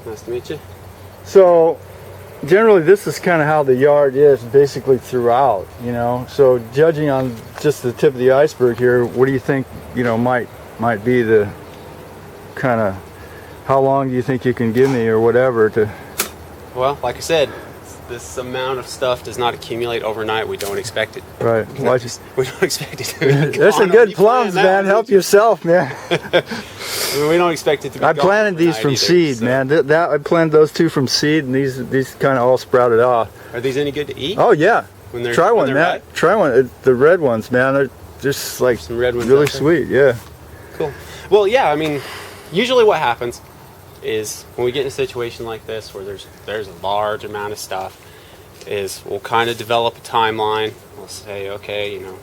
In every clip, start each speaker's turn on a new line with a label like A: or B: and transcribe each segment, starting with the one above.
A: Nice to meet you.
B: So, generally, this is kind of how the yard is basically throughout, you know. So, judging on just the tip of the iceberg here, what do you think, you know, might be the kind of, how long do you think you can give me or whatever to?
A: Well, like I said, this amount of stuff does not accumulate overnight. We don't expect it.
B: Right.
A: We don't expect it to.
B: There's some good plums, man. Help yourself, man.
A: We don't expect it to be.
B: I planted these from seed, so. Man. I planted those two from seed, and these kind of all sprouted off.
A: Are these any good to eat?
B: Oh yeah. Try one, man.
A: Red?
B: Try one. The red ones, man. They're just like
A: some red ones
B: really sweet. Yeah.
A: Cool. Well, yeah. I mean, usually what happens is when we get in a situation like this where there's a large amount of stuff, is we'll kind of develop a timeline. We'll say, okay, you know,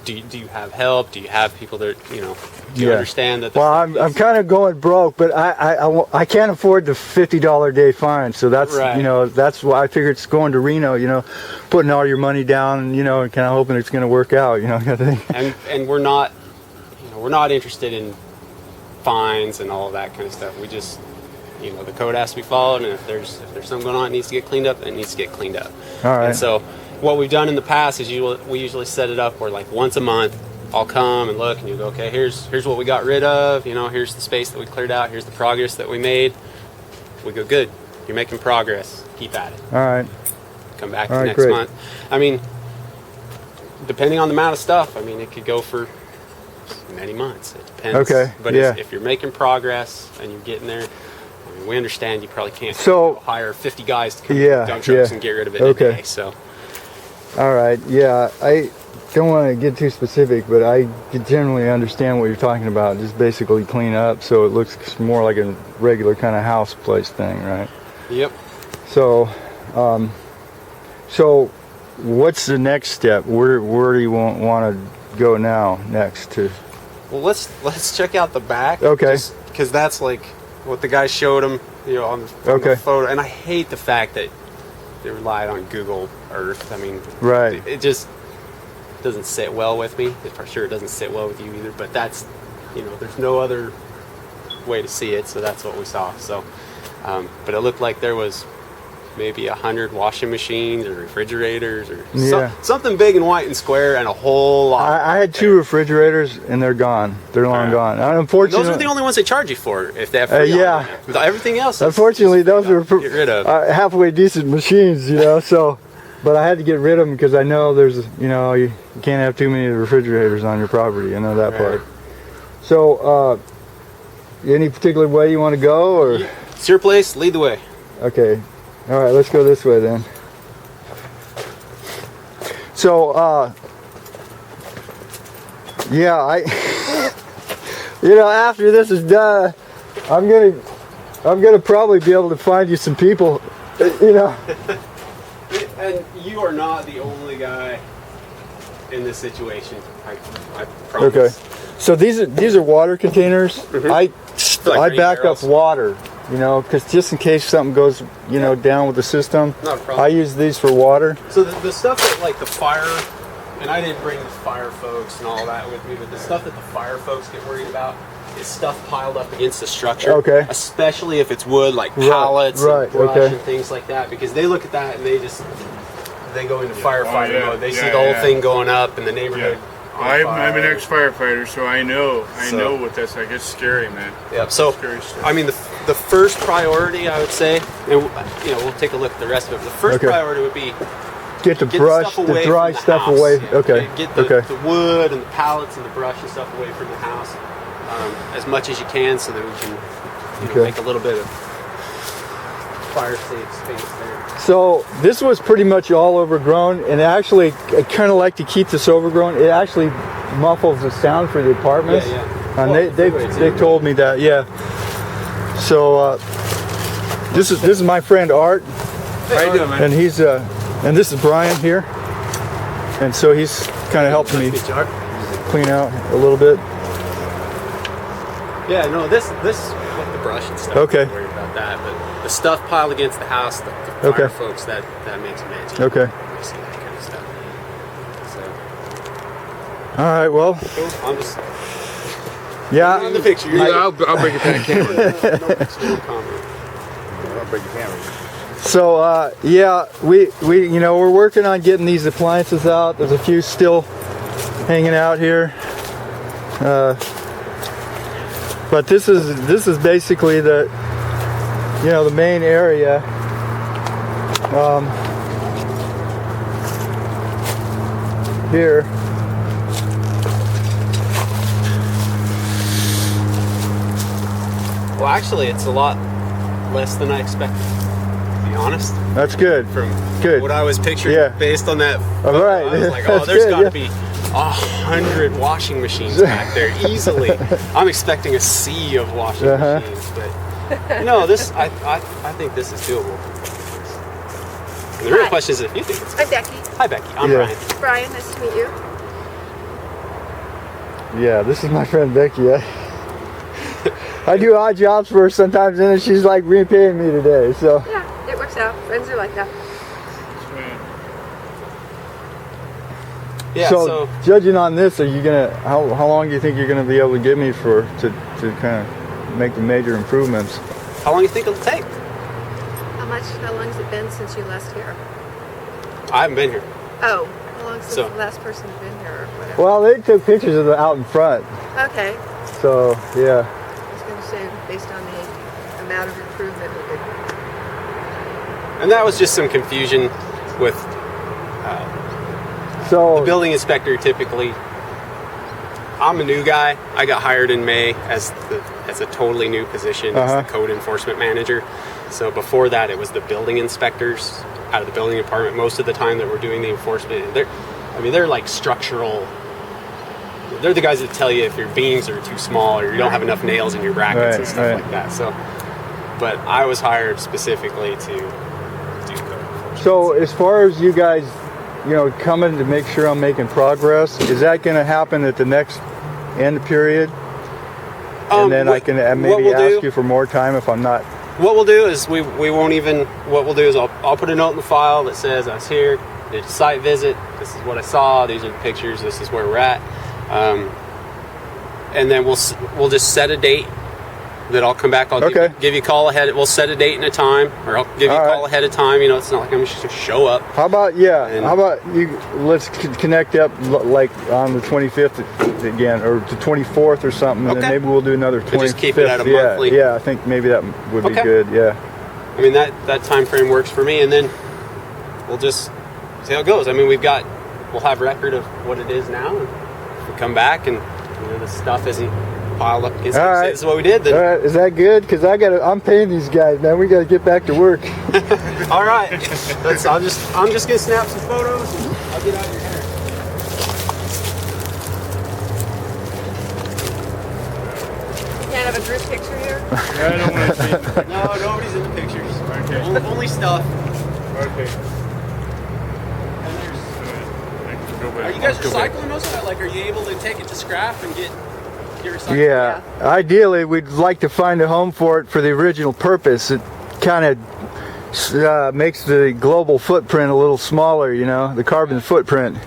A: do you have help? Do you have people that, you know, do you understand that?
B: Well, I'm kind of going broke, but I can't afford the $50 a day fine. So that's right. You know, that's why I figured it's going to Reno. You know, putting all your money down, you know, and kind of hoping it's going to work out. You know, kind of thing.
A: And we're not, you know, we're not interested in fines and all of that kind of stuff. We just, you know, the code has to be followed, and if there's something going on that needs to get cleaned up, it needs to get cleaned up.
B: All right.
A: And so what we've done in the past is we usually set it up where, like, once a month I'll come and look, and you go, okay, here's what we got rid of, you know, here's the space that we cleared out, here's the progress that we made. We go, good, you're making progress, keep at it.
B: All right.
A: Come back next month. I mean, depending on the amount of stuff, I mean, it could go for many months. It depends.
B: Okay.
A: But if you're making progress and you're getting there, I mean, we understand you probably can't hire 50 guys to come dump trucks and get rid of it in a day. So.
B: All right. Yeah, I don't want to get too specific, but I generally understand what you're talking about. Just basically clean up so it looks more like a regular kind of house place thing, right?
A: Yep.
B: So, so what's the next step? Where do you want to go now next to?
A: Well, let's check out the back.
B: Okay.
A: Because that's like what the guy showed him, you know, on the photo. And I hate the fact that they relied on Google Earth. I mean, it just doesn't sit well with me. For sure, it doesn't sit well with you either. But that's, you know, there's no other way to see it, so that's what we saw. So, but it looked like there was maybe 100 washing machines or refrigerators or something big and white and square, and a whole lot.
B: I had 2 refrigerators, and they're gone. They're long gone. Unfortunately,
A: those are the only ones they charge you for if they have free With everything else,
B: unfortunately, those are
A: get rid of.
B: Halfway decent machines, you know. So, but I had to get rid of them because I know there's, you know, you can't have too many refrigerators on your property. I know that part. So, any particular way you want to go, or
A: it's your place? Lead the way.
B: Okay. All right, let's go this way then. So, yeah, you know, after this is done, I'm gonna probably be able to find you some people, you know.
A: And you are not the only guy in this situation. I promise.
B: Okay. So these are water containers. Mm-hmm. I back up water. You know, because just in case something goes, you know, down with the system,
A: not a problem.
B: I use these for water.
A: So the stuff that, like, the fire, and I didn't bring the fire folks and all that with me, but the stuff that the fire folks get worried about is stuff piled up against the structure.
B: Okay.
A: Especially if it's wood, like pallets and brush and things like that, because they look at that and they go into firefighting mode. They see the whole thing going up in the neighborhood.
C: I'm an ex-firefighter, so I know what that's like. It's scary, man.
A: Yeah. So, I mean, the first priority, I would say, and you know, we'll take a look at the rest of it. But the first priority would be
B: get the brush, the dry stuff away. Okay.
A: Get the wood and the pallets and the brush and stuff away from the house as much as you can, so that we can, you know, make a little bit of fire safe space there.
B: So this was pretty much all overgrown, and actually I kind of like to keep this overgrown. It actually muffles the sound for the apartments. And they told me that. So this is my friend Art.
C: How you doing, man?
B: And he's and this is Brian here, and so he's kind of helping me clean out a little bit.
A: Yeah, no, this with the brush and stuff.
B: Okay.
A: Don't worry about that, but the stuff piled against the house, the fire folks, that makes magic.
B: Okay.
A: You see that kind of stuff. So.
B: All right. Well.
A: Cool. I'm just.
B: Yeah.
A: In the picture.
C: I'll bring it back camera.
A: No picture, no comment.
C: but you can't read.
B: So yeah, we you know, we're working on getting these appliances out. There's a few still hanging out here, but this is basically the, you know, the main area. Here.
A: Well, actually, it's a lot less than I expected, to be honest.
B: That's good.
A: From
B: good.
A: what I was picturing,
B: Yeah.
A: based on that.
B: All right.
A: I was like, oh,
B: That's
A: there's
B: good,
A: got to
B: yeah.
A: be 100 washing machines back there easily. I'm expecting a sea of washing machines, but no, this I think this is doable. And the real question is if you think it's.
D: I'm Becky.
A: Hi, Becky. I'm
B: Yeah.
A: Brian.
D: Brian, nice to meet you.
B: Yeah, this is my friend Becky. I do odd jobs for her sometimes, and she's like repaying me today. So
D: Yeah, it works out. Friends are like that.
A: Yeah.
B: so judging on this, are you gonna how long do you think you're gonna be able to give me for to kind of make the major improvements?
A: How long do you think it'll take?
D: How long has it been since you last here?
A: I haven't been here.
D: Oh, how long since
A: So-
D: the last person has been here or whatever?
B: Well, they took pictures of the out in front,
D: Okay.
B: so yeah.
D: I was going to say, based on the amount of improvement, we could.
A: And that was just some confusion with
B: So
A: the building inspector. Typically, I'm a new guy. I got hired in May as a totally new position as the code enforcement manager. So before that, it was the building inspectors out of the building department most of the time that were doing the enforcement. They're like structural. They're the guys that tell you if your beams are too small or you don't have enough nails in your brackets and stuff like that. So, but I was hired specifically to do code enforcement.
B: So as far as you guys, you know, coming to make sure I'm making progress, is that going to happen at the next end period? And then I can maybe ask you for more time if I'm not.
A: What we'll do is we won't even. What we'll do is I'll put a note in the file that says I was here, did a site visit. This is what I saw. These are the pictures. This is where we're at. And then we'll just set a date that I'll come back. I'll give you a call ahead. We'll set a date and a time, or I'll give you a call ahead of time. You know, it's not like I'm just gonna show up.
B: How about how about you? Let's connect up like on the 25th again, or the 24th or something, and then maybe we'll do another 25th.
A: Just keep it at a monthly.
B: Yeah, I think maybe that would be good. Yeah.
A: I mean that time frame works for me, and then we'll just see how it goes. I mean, we'll have record of what it is now, and if we come back and the stuff isn't piled up against us, this is what we did. Then.
B: All right, is that good? Because I'm paying these guys, man. We got to get back to work.
A: All right, I'm just gonna snap some photos. And I'll get out of your hair.
D: Can't have a group picture here?
C: Yeah, I don't want to see.
A: No, nobody's in the pictures.
C: Okay.
A: Only stuff.
C: Okay.
A: And there's.
C: I can go back.
A: Are you guys recycling most of it? Like, are you able to take it to scrap and get recycled?
B: Yeah. Ideally, we'd like to find a home for it for the original purpose. It kind of makes the global footprint a little smaller, you know, the carbon footprint.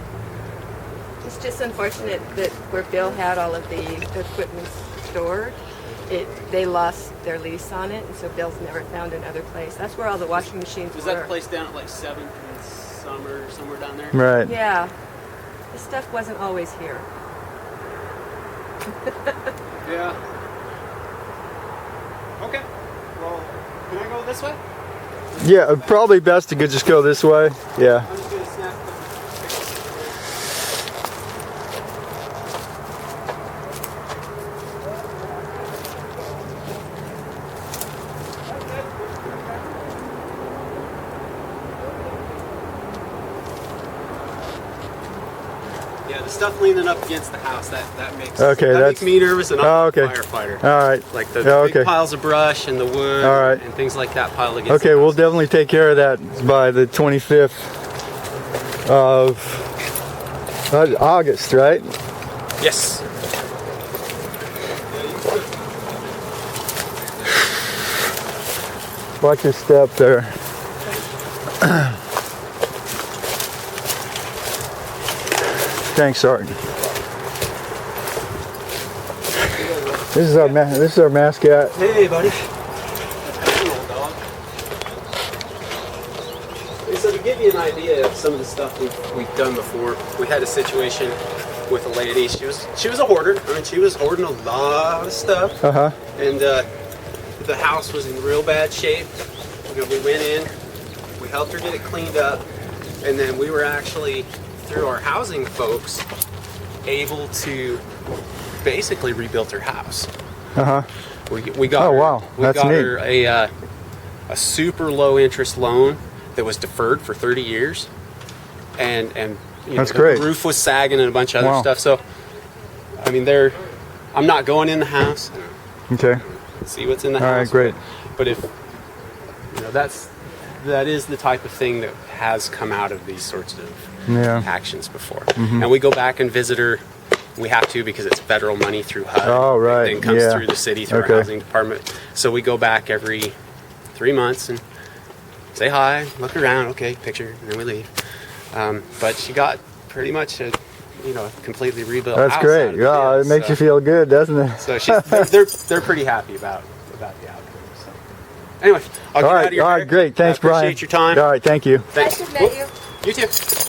D: It's just unfortunate that where Bill had all of the equipment stored, they lost their lease on it, and so Bill's never found another place. That's where all the washing machines were.
A: Was that the place down at like 7th and Summer, somewhere down there?
B: Right.
D: Yeah. This stuff wasn't always here.
A: Yeah. Okay. Well, can I go this way?
B: Yeah, probably best to just go this way. Yeah.
A: I'm just gonna snap a couple Yeah, the stuff leaning up against the house, that makes me nervous, and I'm a firefighter.
B: All right.
A: Like the big piles of brush and the wood and things like that piled against the house.
B: We'll definitely take care of that by the 25th of August, right?
A: Yes.
B: Watch your step there. Thanks, Sergeant. This is our mascot.
A: Hey, buddy. That's an old dog. give you an idea of some of the stuff we've done before, we had a situation with a lady. She was a hoarder. I mean, she was hoarding a lot of stuff. And the house was in real bad shape. You know, we went in, we helped her get it cleaned up, and then we were actually, through our housing folks, able to basically rebuild her house. We got her a super low interest loan that was deferred for 30 years, and you know,
B: great.
A: The roof was sagging and a bunch of other stuff. So, I mean, I'm not going in the house.
B: Okay.
A: See what's in the house.
B: All right, great.
A: But if you know, that is the type of thing that has come out of these sorts of actions before. And we go back and visit her. We have to because it's federal money through HUD.
B: Oh, right.
A: Everything comes through the city through our housing department. So we go back every 3 months and say hi, look around, okay, picture, and then we leave. But she got pretty much a completely rebuilt house.
B: That's great. Yeah, it makes you feel good, doesn't it?
A: So they're pretty happy about the outcome. So anyway, I'll get out of your hair.
B: All right, great. Thanks, Brian.
A: Appreciate your time.
B: All right, thank you.
A: Thanks.
D: Nice to meet you.
A: You too.